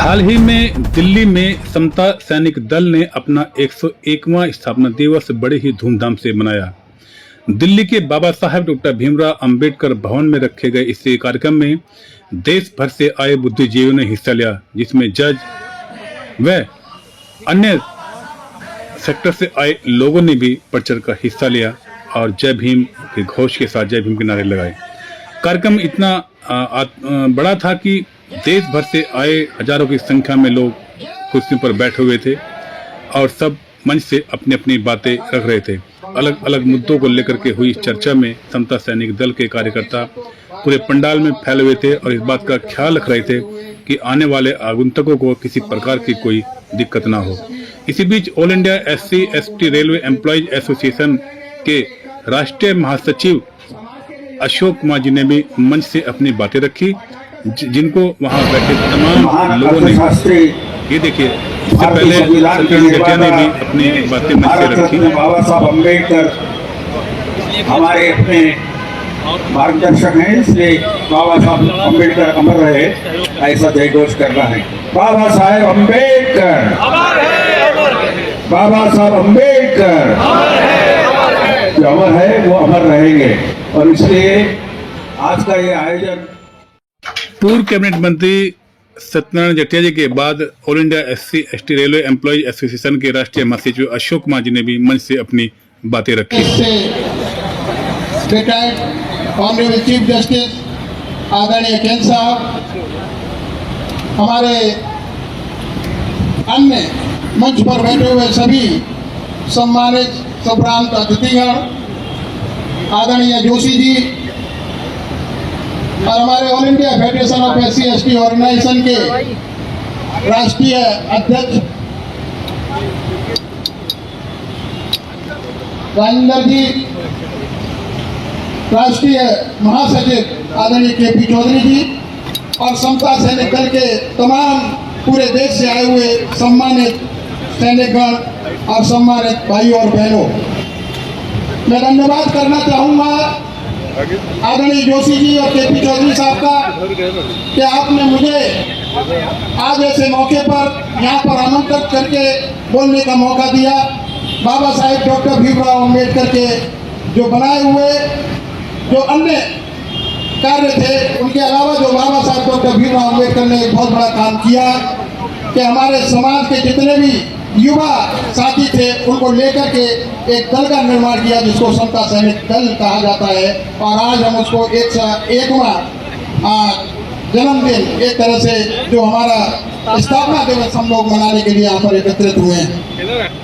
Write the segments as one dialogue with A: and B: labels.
A: हाल ही में दिल्ली में समता सैनिक दल ने अपना 101वां स्थापना दिवस बड़े ही धूमधाम से मनाया। दिल्ली के बाबा साहेब डॉक्टर भीमराव अंबेडकर भवन में रखे गए इस कार्यक्रम में देश भर से आए बुद्धिजीवियों ने हिस्सा लिया, जिसमें जज व अन्य सेक्टर से आए लोगों ने भी बढ़ चढ़ कर हिस्सा लिया और जय भीम के घोष के साथ जय भीम के नारे लगाए। कार्यक्रम इतना बड़ा था कि देश भर से आए हजारों की संख्या में लोग कुर्सियों पर बैठे हुए थे और सब मंच से अपनी अपनी बातें रख रहे थे। अलग अलग मुद्दों को लेकर के हुई चर्चा में समता सैनिक दल के कार्यकर्ता पूरे पंडाल में फैले हुए थे और इस बात का ख्याल रख रहे थे कि आने वाले आगंतुकों को किसी प्रकार की कोई दिक्कत ना हो। इसी बीच all India SC/ST railway employees association के राष्ट्रीय महासचिव अशोक कुमार जी ने भी मंच से अपनी बातें रखी, जिनको वहां बैठे तमाम लोगों ने ये देखिए, इससे पहले संतोष गठिया ने भी अपनी बातें मंच से रखी।
B: बाबा साहब अम्बेडकर हमारे अपने मार्गदर्शक हैं, इसलिए बाबा साहब अम्बेडकर अमर रहे ऐसा जयघोष करना है। बाबा साहेब अम्बेडकर, बाबा साहब अम्बेडकर जो अमर है वो अमर रहेंगे और इसलिए आज का ये आयोजन।
A: पूर्व कैबिनेट मंत्री सत्यनारायण जटिया जी के बाद all India SC/ST railway employees association के राष्ट्रीय महासचिव अशोक कुमार जी ने भी मंच से अपनी बातें रखी।
C: ऑनरेबल चीफ जस्टिस आदरणीय केन साहब, हमारे अन्य मंच पर बैठे हुए सभी सम्मानित सभ्रांत अतिथिगण, आदरणीय जोशी जी और हमारे all India federation of SC/ST organisation के राष्ट्रीय अध्यक्ष राजेंद्र जी, राष्ट्रीय महासचिव आदरणीय KP चौधरी जी और समता सैनिक दल के तमाम पूरे देश से आए हुए सम्मानित सैनिकगण और सम्मानित भाइयों और बहनों, मैं धन्यवाद करना चाहूँगा आदरणीय जोशी जी और KP चौधरी साहब का कि आपने मुझे आज ऐसे मौके पर यहाँ पर आमंत्रित करके बोलने का मौका दिया। बाबा साहेब डॉक्टर भीमराव अम्बेडकर के जो बनाए हुए जो अन्य कार्य थे, उनके अलावा जो बाबा साहेब डॉक्टर भीमराव अम्बेडकर ने एक बहुत बड़ा काम किया कि हमारे समाज के जितने भी युवा साथी थे उनको लेकर के एक दल का निर्माण किया जिसको समता सैनिक दल कहा जाता है। और आज हम उसको 101वां जन्मदिन एक तरह से जो हमारा स्थापना दिवस हम लोग मनाने के लिए यहाँ पर एकत्रित हुए हैं।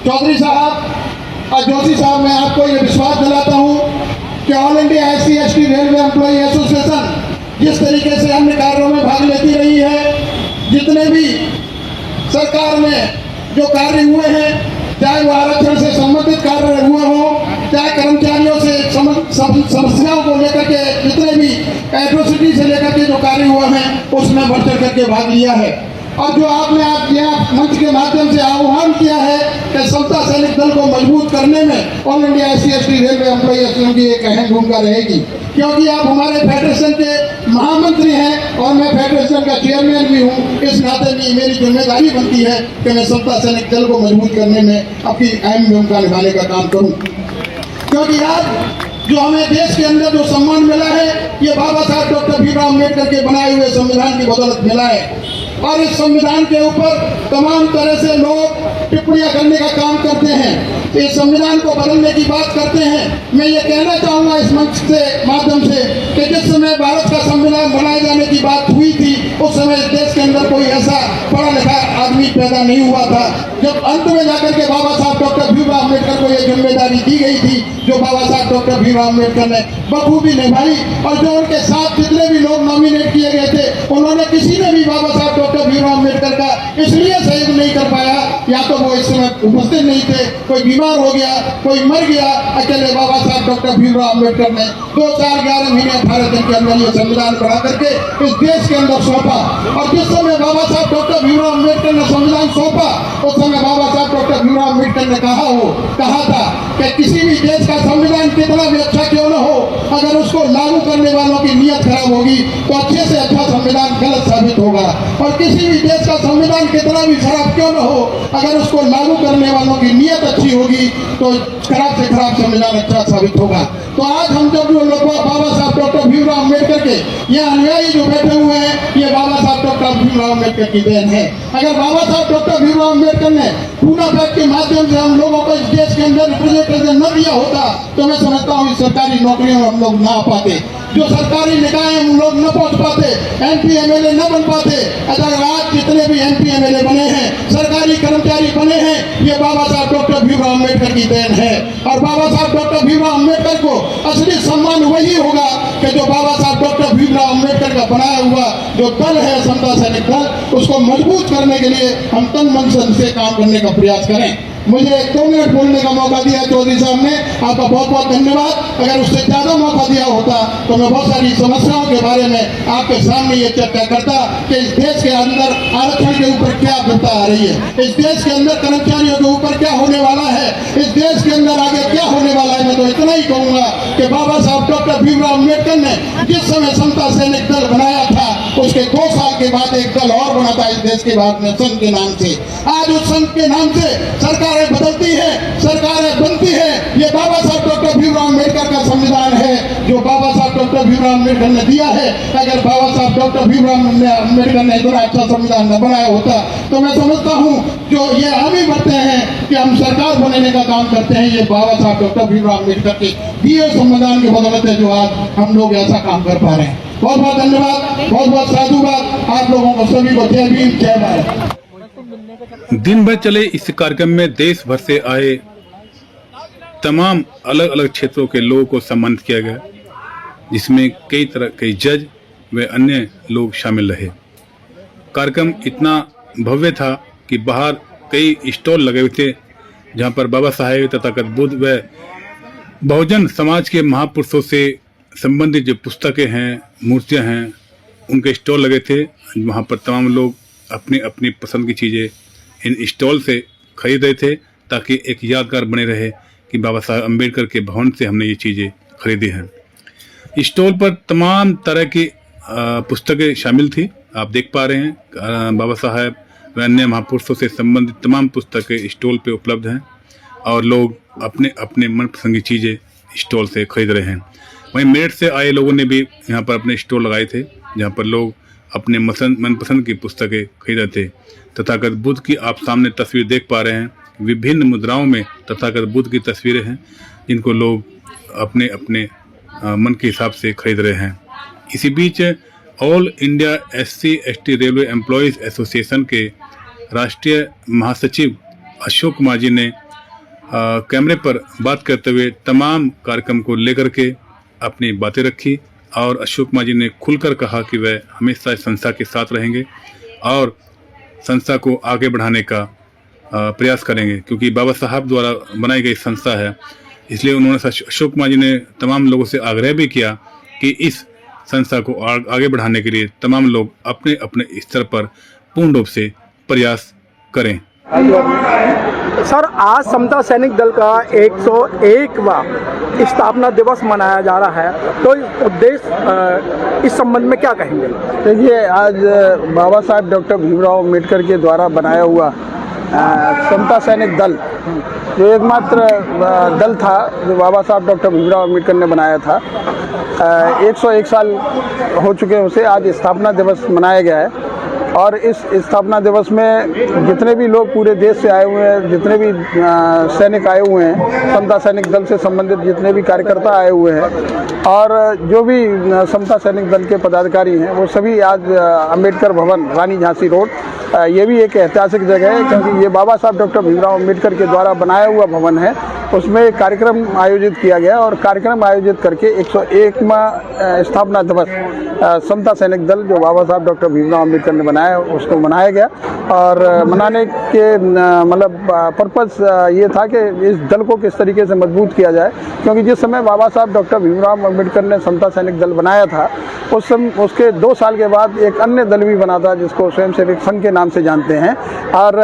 C: चौधरी साहब और जोशी साहब, मैं आपको ये विश्वास दिलाता हूँ कि all India SC/ST railway employ association जिस तरीके से अन्य कार्यों में भाग लेती रही है, जितने भी सरकार में जो कार्य हुए हैं, चाहे वो आरक्षण से संबंधित कार्य हुए हो, चाहे कर्मचारियों से समस्याओं को लेकर के जितने भी एट्रोसिटी से लेकर के जो कार्य हुए हैं उसमें बढ़ चढ़ करके भाग लिया है। और जो आपने आप यहाँ मंच के माध्यम से आह्वान किया है कि समता सैनिक दल को मजबूत करने में all India SC/ST railway employ association की एक अहम भूमिका रहेगी, क्योंकि आप हमारे फेडरेशन के महामंत्री हैं और मैं फेडरेशन का चेयरमैन भी हूँ। इस नाते भी मेरी जिम्मेदारी बनती है कि मैं समता सैनिक दल को मजबूत करने में अपनी अहम भूमिका निभाने का काम करूँ, क्योंकि आज जो हमें देश के अंदर जो सम्मान मिला है ये बाबा साहब डॉक्टर भीमराव अम्बेडकर के बनाए हुए संविधान की बदौलत मिला है। और इस संविधान के ऊपर तमाम तरह से लोग टिप्पणियां करने का काम करते हैं, इस संविधान को बदलने की बात करते हैं। मैं ये कहना चाहूँगा इस मंच से माध्यम से कि जिस समय भारत का संविधान बनाए जाने की बात हुई थी उस समय देश के अंदर कोई ऐसा पढ़ा लिखा आदमी पैदा नहीं हुआ था। जब अंत में जाकर के बाबा साहब डॉक्टर भीमराव अम्बेडकर को ये जिम्मेदारी दी गई थी जो बाबा साहब डॉक्टर भीमराव अम्बेडकर ने बखूबी निभाई, और जो उनके साथ जितने भी लोग नॉमिनेट किए गए थे उन्होंने किसी ने भी बाबा साहब डॉक्टर भीमराव अम्बेडकर का इसलिए सहयोग नहीं कर पाया, या तो वो इस समय उपस्थित नहीं थे, कोई बीमार हो गया, कोई मर गया। अकेले बाबा साहब डॉक्टर भीमराव अम्बेडकर ने 2 साल 11 महीने 18 दिन के अंदर ये संविधान बना करके इस देश के अंदर सौंपा। और जिस समय बाबा साहब डॉक्टर भीमराव अम्बेडकर ने संविधान सौंपा उस समय बाबा साहब डॉक्टर भीमराव अम्बेडकर ने कहा था कि किसी भी देश का संविधान कितना भी अच्छा क्यों न हो, अगर उस उसको लागू करने वालों की नीयत खराब होगी तो अच्छे से अच्छा संविधान गलत साबित होगा। और किसी भी देश का संविधान कितना भी खराब क्यों न हो, अगर उसको लागू करने वालों की नीयत अच्छी होगी तो खराब से खराब संविधान अच्छा साबित होगा। तो आज हम जब जो लोग बाबा साहब डॉक्टर भीमराव अम्बेडकर के ये अनुयायी जो बैठे हुए हैं, ये बाबा साहब डॉक्टर भीमराव अम्बेडकर की देन है। अगर बाबा साहब डॉक्टर भीमराव अम्बेडकर ने पूना पैक्ट के माध्यम से हम लोगों को इस देश के अंदर रिप्रेजेंटेशन न दिया होता तो मैं समझता हूँ इस सरकारी नौकरियों में हम लोग ना पाते, जो सरकारी निकाय हम लोग न पहुंच पाते, MP MLA न बन पाते। अगर आज जितने भी MP MLA बने हैं, सरकारी कर्मचारी बने हैं, ये बाबा साहब डॉक्टर भीमराव अम्बेडकर की देन है। और बाबा साहब डॉक्टर भीमराव अम्बेडकर को असली सम्मान वही होगा कि जो बाबा साहब डॉक्टर भीमराव अम्बेडकर का बनाया हुआ जो दल है समता सैनिक दल, उसको मजबूत करने के लिए हम तन मन से काम करने का प्रयास करें। मुझे 2 मिनट बोलने का मौका दिया चौधरी साहब ने, आपका बहुत बहुत धन्यवाद। अगर उससे ज्यादा मौका दिया होता तो मैं बहुत सारी समस्याओं के बारे में आपके सामने ये चर्चा करता कि इस देश के अंदर आरक्षण के ऊपर क्या विपदा आ रही है, इस देश के अंदर कर्मचारियों के ऊपर क्या होने वाला है, इस देश के अंदर आगे क्या होने वाला है। मैं तो इतना ही कहूंगा कि बाबा साहब डॉक्टर भीमराव अम्बेडकर ने जिस समय समता सैनिक दल बनाया था, उसके 2 साल के बाद एक दल और बना था इस देश के बाद में, संघ के नाम से। आज उस संघ के नाम से सरकारें बदलती है, सरकारें बनती है। ये बाबा साहब डॉक्टर भीमराव अम्बेडकर का संविधान है जो बाबा साहब डॉक्टर भीमराव अम्बेडकर ने दिया है। अगर बाबा साहब डॉक्टर भीमराव अम्बेडकर ने इतना अच्छा संविधान न बनाया होता तो मैं समझता हूँ जो ये हम ही बढ़ते हैं कि हम सरकार बनने का काम करते हैं, ये बाबा साहब डॉक्टर भीमराव अम्बेडकर के दिए संविधान की बदौलत है जो आज हम लोग ऐसा काम कर पा रहे हैं। बहुत बहुत धन्यवाद, बहुत बहुत साधुवाद आप लोगों को सभी को। जय भीम, जय भारत।
A: दिन भर चले इस कार्यक्रम में देश भर से आए तमाम अलग अलग क्षेत्रों के लोगों को सम्मानित किया गया, जिसमें कई तरह के जज व अन्य लोग शामिल रहे। कार्यक्रम इतना भव्य था कि बाहर कई स्टॉल लगे हुए थे जहां पर बाबा साहेब तथागत बुद्ध व बहुजन समाज के महापुरुषों से संबंधित जो पुस्तकें हैं, मूर्तियां हैं, उनके स्टॉल लगे थे। वहां पर तमाम लोग अपनी अपनी पसंद की चीज़ें इन स्टॉल से खरीद रहे थे ताकि एक यादगार बने रहे कि बाबा साहब अम्बेडकर के भवन से हमने ये चीज़ें खरीदी हैं। स्टॉल पर तमाम तरह की पुस्तकें शामिल थी, आप देख पा रहे हैं। बाबा साहब व अन्य महापुरुषों से संबंधित तमाम पुस्तकें स्टॉल पे उपलब्ध हैं और लोग अपने अपने मनपसंद की चीज़ें स्टॉल से खरीद रहे हैं। वहीं मेरठ से आए लोगों ने भी यहाँ पर अपने स्टॉल लगाए थे जहाँ पर लोग अपने मनपसंद की पुस्तकें खरीद रहे थे। तथागत बुद्ध की आप सामने तस्वीर देख पा रहे हैं, विभिन्न मुद्राओं में तथागत बुद्ध की तस्वीरें हैं जिनको लोग अपने अपने मन के हिसाब से खरीद रहे हैं। इसी बीच all India SC/ST railway employees association के राष्ट्रीय महासचिव अशोक कुमार जी ने कैमरे पर बात करते हुए तमाम कार्यक्रम को लेकर के अपनी बातें रखी और अशोक कुमार जी ने खुलकर कहा कि वह हमेशा इस संस्था के साथ रहेंगे और संस्था को आगे बढ़ाने का प्रयास करेंगे, क्योंकि बाबा साहब द्वारा बनाई गई संस्था है। इसलिए उन्होंने अशोक कुमार जी ने तमाम लोगों से आग्रह भी किया कि इस संस्था को आगे बढ़ाने के लिए तमाम लोग अपने अपने स्तर पर पूर्ण रूप से प्रयास करें।
D: सर, आज समता सैनिक दल का 101वां स्थापना दिवस मनाया जा रहा है, तो उद्देश्य इस संबंध में क्या कहेंगे?
E: देखिए, आज बाबा साहब डॉक्टर भीमराव अम्बेडकर के द्वारा बनाया हुआ समता सैनिक दल जो एकमात्र दल था जो बाबा साहब डॉक्टर भीमराव अम्बेडकर ने बनाया था, 101 साल हो चुके हैं उसे। आज स्थापना दिवस मनाया गया है और इस स्थापना दिवस में जितने भी लोग पूरे देश से आए हुए हैं, जितने भी सैनिक आए हुए हैं, समता सैनिक दल से संबंधित जितने भी कार्यकर्ता आए हुए हैं और जो भी समता सैनिक दल के पदाधिकारी हैं, वो सभी आज अंबेडकर भवन, रानी झांसी रोड, ये भी एक ऐतिहासिक जगह है क्योंकि ये बाबा साहब डॉक्टर भीमराव अम्बेडकर के द्वारा बनाया हुआ भवन है। उसमें एक कार्यक्रम आयोजित किया गया और कार्यक्रम आयोजित करके 101वां स्थापना दिवस समता सैनिक दल जो बाबा साहब डॉक्टर भीमराव अम्बेडकर ने बनाया उसको मनाया गया। और मनाने के मतलब पर्पस ये था कि इस दल को किस तरीके से मजबूत किया जाए, क्योंकि जिस समय बाबा साहब डॉक्टर भीमराव अम्बेडकर ने समता सैनिक दल बनाया था उस समय उसके 2 साल के बाद एक अन्य दल भी बना था जिसको स्वयंसेवक संघ के नाम से जानते हैं। और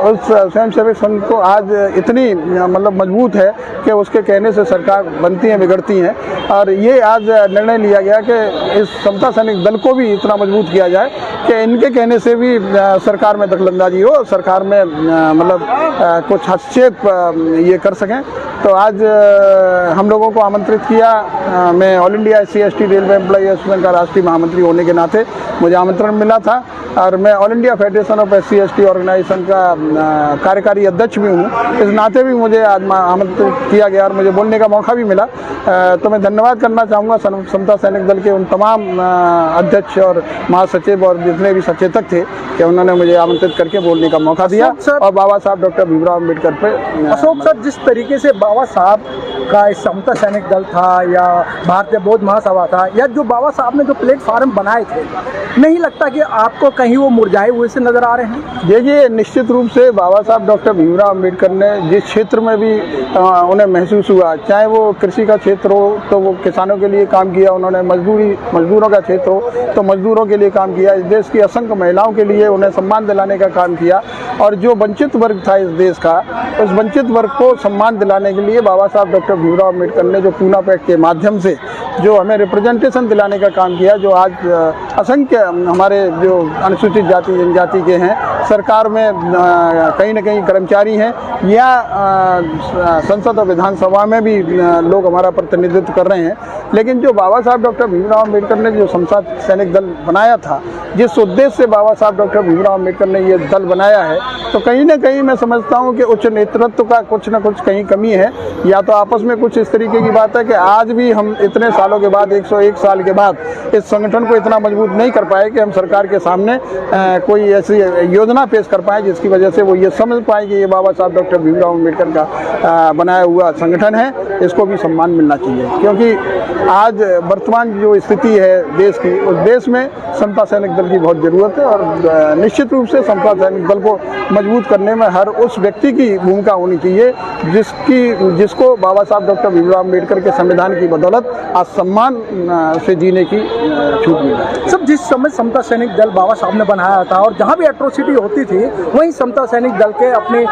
E: उस स्वयंसेवक संघ को आज इतनी मतलब मजबूत मजबूत है कि उसके कहने से सरकार बनती हैं बिगड़ती हैं। और ये आज निर्णय लिया गया कि इस समता सैनिक दल को भी इतना मजबूत किया जाए कि इनके कहने से भी सरकार में दखलंदाजी हो, सरकार में मतलब कुछ हस्तक्षेप ये कर सकें। तो आज हम लोगों को आमंत्रित किया। मैं all India SC/ST railway employee association का राष्ट्रीय महामंत्री होने के नाते मुझे आमंत्रण मिला था, और मैं all India federation of SC/ST organisation का कार्यकारी अध्यक्ष भी हूँ। इस नाते भी मुझे आज आमंत्रित किया गया और मुझे बोलने का मौका भी मिला। तो मैं धन्यवाद करना चाहूँगा समता सैनिक दल के उन तमाम अध्यक्ष और महासचिव और जितने भी सचेतक थे कि उन्होंने मुझे आमंत्रित करके बोलने का मौका दिया और बाबा साहब डॉक्टर भीमराव अम्बेडकर पे।
D: अशोक सर, जिस तरीके से बाबा साहब का समता सैनिक दल था या भारतीय बौद्ध महासभा था, या जो बाबा साहब ने जो प्लेटफार्म बनाए थे, नहीं लगता कि आपको कहीं वो मुरझाए हुए से नजर आ रहे हैं?
E: ये निश्चित रूप से बाबा साहब डॉक्टर भीमराव अम्बेडकर ने जिस क्षेत्र में भी उन्हें महसूस हुआ, चाहे वो कृषि का क्षेत्र हो तो वो किसानों के लिए काम किया, उन्होंने मजदूरों का क्षेत्र हो तो मजदूरों के लिए काम किया, इस देश की असंख्य महिलाओं के लिए उन्हें सम्मान दिलाने का काम किया। और जो वंचित वर्ग था इस देश का, उस वंचित वर्ग को सम्मान दिलाने के लिए बाबा साहब डॉक्टर भीमराव अम्बेडकर ने जो पूना पैक्ट के माध्यम से जो हमें रिप्रेजेंटेशन दिलाने का काम किया, जो आज असंख्य हमारे जो अनुसूचित जाति जनजाति के हैं सरकार में कहीं न कहीं कर्मचारी हैं या संसद और विधानसभा में भी लोग हमारा प्रतिनिधित्व कर रहे हैं। लेकिन जो बाबा साहब डॉक्टर भीमराव अम्बेडकर ने जो समता सैनिक दल बनाया था, जिस उद्देश्य से बाबा साहब डॉक्टर भीमराव अम्बेडकर ने ये दल बनाया है, तो कहीं ना कहीं मैं समझता हूँ कि उच्च नेतृत्व का कुछ ना कुछ कहीं कमी है, या तो आपस में कुछ इस तरीके की बात है कि आज भी हम इतने सालों के बाद 101 साल के बाद इस संगठन को इतना मजबूत नहीं कर पाए कि हम सरकार के सामने कोई ऐसी योजना पेश कर पाए जिसकी वजह से वो ये समझ पाए कि ये बाबा साहब डॉक्टर भीमराव अम्बेडकर का बनाया हुआ संगठन है, इसको भी सम्मान मिलना चाहिए। क्योंकि आज वर्तमान जो स्थिति है देश की, उस देश में समता सैनिक दल की बहुत ज़रूरत है और निश्चित रूप से समता सैनिक दल को मजबूत करने में हर उस व्यक्ति की भूमिका होनी चाहिए जिसको बाबा साहब डॉक्टर भीमराव अम्बेडकर के संविधान की बदौलत आज सम्मान से जीने की छूट मिली।
D: सब जिस समय समता सैनिक दल बाबा साहब ने बनाया था और जहाँ भी एट्रोसिटी होती थी वहीं समता सैनिक दल के अपनी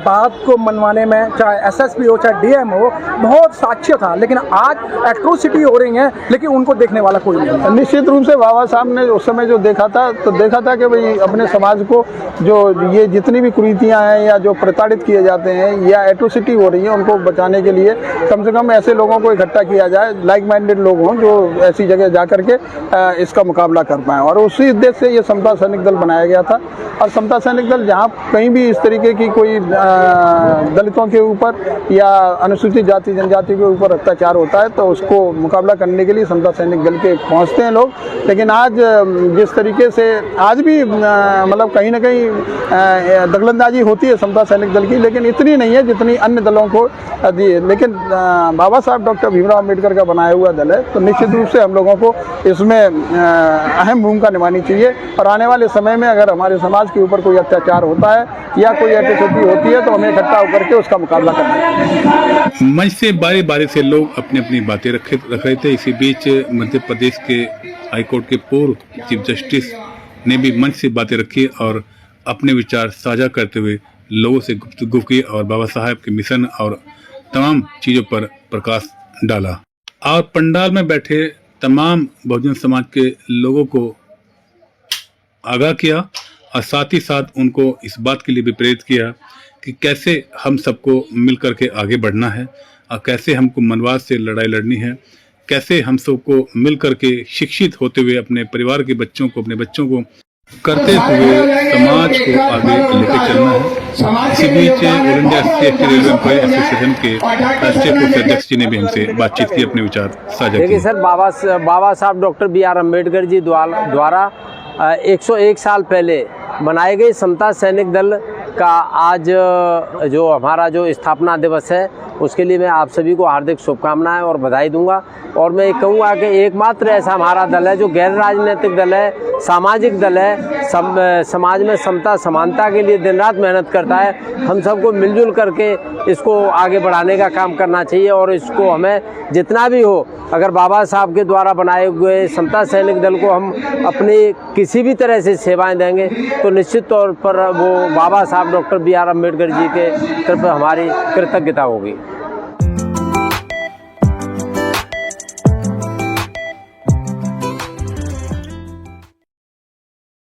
D: बात को मनवाने में, चाहे SSP हो चाहे DM हो, बहुत साक्ष्य था। लेकिन आज एट्रोसिटी हो रही है लेकिन उनको देखने वाला कोई नहीं।
E: निश्चित रूप से बाबा साहब ने उस समय जो देखा था कि भाई अपने समाज को जो ये जितनी भी कुरीतियाँ हैं या जो प्रताड़ित किए जाते हैं या एट्रोसिटी हो रही है, उनको बचाने के लिए कम से कम ऐसे लोगों को इकट्ठा किया जाए, लाइक माइंडेड लोग हों जो ऐसी जगह जा करके इसका मुकाबला कर पाएँ। और उसी उद्देश्य से ये समता सैनिक दल बनाया गया था। और समता सैनिक दल जहाँ कहीं भी इस तरीके की कोई दलितों के ऊपर या अनुसूचित जाति जनजाति के ऊपर अत्याचार होता है तो उसको मुकाबला करने के लिए समता सैनिक दल के पहुँचते हैं लोग। लेकिन आज जिस तरीके से आज भी मतलब कहीं ना कहीं दखलंदाजी होती है समता सैनिक दल की, लेकिन इतनी नहीं है जितनी अन्य दलों को दी है। लेकिन बाबा साहब डॉक्टर भीमराव अम्बेडकर का बनाया हुआ दल है, तो निश्चित रूप से हम लोगों को इसमें अहम भूमिका निभानी चाहिए। और आने वाले समय में अगर हमारे समाज के ऊपर कोई अत्याचार होता है या कोई एट्रोसिटी होती है तो हमें इकट्ठा होकर के उसका मुकाबला करना चाहिए।
A: मंच से बारी बारी से लोग अपनी अपनी बातें रख रहे थे। इसी बीच मध्य प्रदेश के हाईकोर्ट के पूर्व चीफ जस्टिस ने भी मंच से बातें रखी और अपने विचार साझा करते हुए लोगों से गुफ्तगू की और बाबा साहब के मिशन और तमाम चीज़ों पर प्रकाश डाला और पंडाल में बैठे तमाम बहुजन समाज के लोगों को आगाह किया और साथ ही साथ उनको इस बात के लिए भी प्रेरित किया कि कैसे हम सबको मिल करके आगे बढ़ना है और कैसे हमको मनवाद से लड़ाई लड़नी है, कैसे हम सबको मिल करके शिक्षित होते हुए अपने परिवार के बच्चों को, अपने बच्चों को करते हुए समाज को आगे लेकर चलना है। इसी बीच all India SC/ST railway employee association के राष्ट्रीय कोषाध्यक्ष जी ने भी हमसे बातचीत की, अपने विचार साझा किए।
F: देखिए सर, बाबा साहब डॉक्टर BR अम्बेडकर जी द्वारा 101 साल पहले बनाए गए समता सैनिक दल का आज जो हमारा जो स्थापना दिवस है उसके लिए मैं आप सभी को हार्दिक शुभकामनाएं और बधाई दूंगा। और मैं कहूँगा कि एकमात्र ऐसा हमारा दल है जो गैर राजनीतिक दल है, सामाजिक दल है, समाज में समता समानता के लिए दिन रात मेहनत करता है। हम सबको मिलजुल करके इसको आगे बढ़ाने का काम करना चाहिए और इसको हमें जितना भी हो, अगर बाबा साहब के द्वारा बनाए हुए समता सैनिक दल को हम अपनी किसी भी तरह से सेवाएं देंगे तो निश्चित तौर पर वो बाबा साहब डॉक्टर BR अम्बेडकर जी के तरफ हमारी कृतज्ञता होगी।